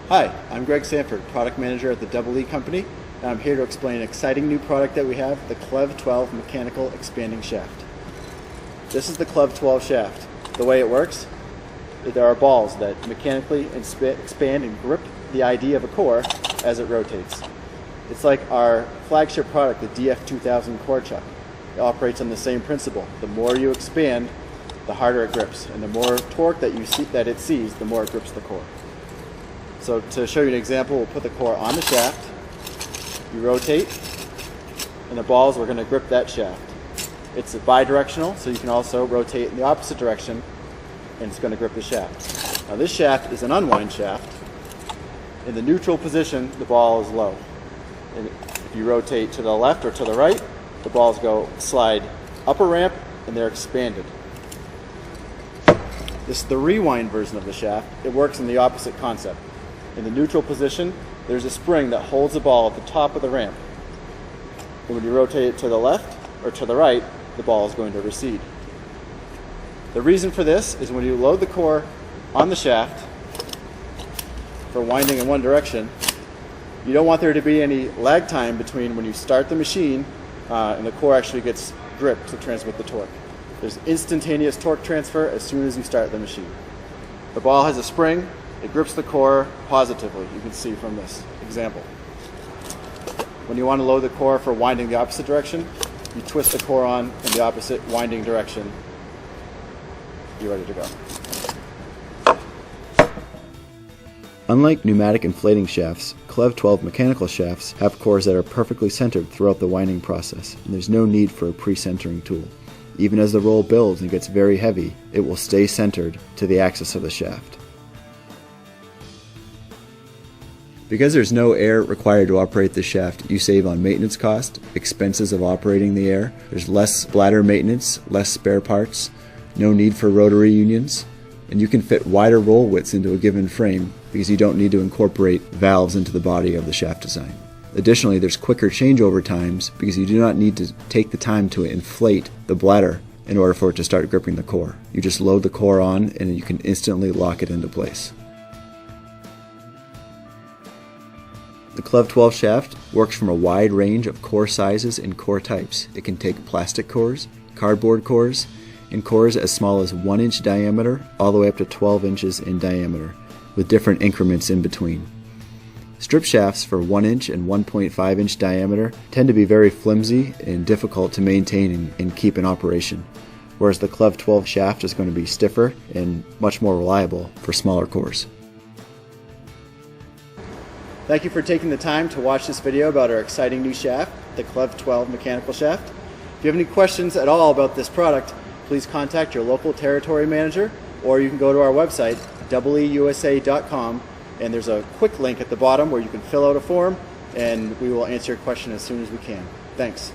Hi, I'm Greg Sanford, Product Manager at the EE Company, and I'm here to explain an exciting new product that we have, the CLEV12 Mechanical Expanding Shaft. This is the CLEV12 shaft. The way it works, there are balls that mechanically expand and grip the ID of a core as it rotates. It's like our flagship product, the DF2000 core chuck. It operates on the same principle. The more you expand, the harder it grips, and the more torque that it sees, the more it grips the core. So to show you an example, we'll put the core on the shaft, you rotate, and the balls are going to grip that shaft. It's bidirectional, so you can also rotate in the opposite direction, and it's going to grip the shaft. Now this shaft is an unwind shaft. In the neutral position, the ball is low. And if you rotate to the left or to the right, the balls slide up a ramp, and they're expanded. This is the rewind version of the shaft. It works in the opposite concept. In the neutral position, there's a spring that holds the ball at the top of the ramp. And when you rotate it to the left or to the right, the ball is going to recede. The reason for this is when you load the core on the shaft for winding in one direction, you don't want there to be any lag time between when you start the machine and the core actually gets gripped to transmit the torque. There's instantaneous torque transfer as soon as you start the machine. The ball has a spring. It grips the core positively, you can see from this example. When you want to load the core for winding the opposite direction, you twist the core on in the opposite winding direction. You're ready to go. Unlike pneumatic inflating shafts, CLEV12 mechanical shafts have cores that are perfectly centered throughout the winding process, and there's no need for a pre-centering tool. Even as the roll builds and gets very heavy, it will stay centered to the axis of the shaft. Because there's no air required to operate the shaft, you save on maintenance cost, expenses of operating the air, there's less bladder maintenance, less spare parts, no need for rotary unions, and you can fit wider roll widths into a given frame because you don't need to incorporate valves into the body of the shaft design. Additionally, there's quicker changeover times because you do not need to take the time to inflate the bladder in order for it to start gripping the core. You just load the core on and you can instantly lock it into place. The CLEV12 shaft works from a wide range of core sizes and core types. It can take plastic cores, cardboard cores, and cores as small as 1 inch diameter all the way up to 12 inches in diameter, with different increments in between. Strip shafts for 1 inch and 1.5 inch diameter tend to be very flimsy and difficult to maintain and keep in operation, whereas the CLEV12 shaft is going to be stiffer and much more reliable for smaller cores. Thank you for taking the time to watch this video about our exciting new shaft, the CLEV12 mechanical shaft. If you have any questions at all about this product, please contact your local territory manager, or you can go to our website, EEUSA.com, and there's a quick link at the bottom where you can fill out a form, and we will answer your question as soon as we can. Thanks.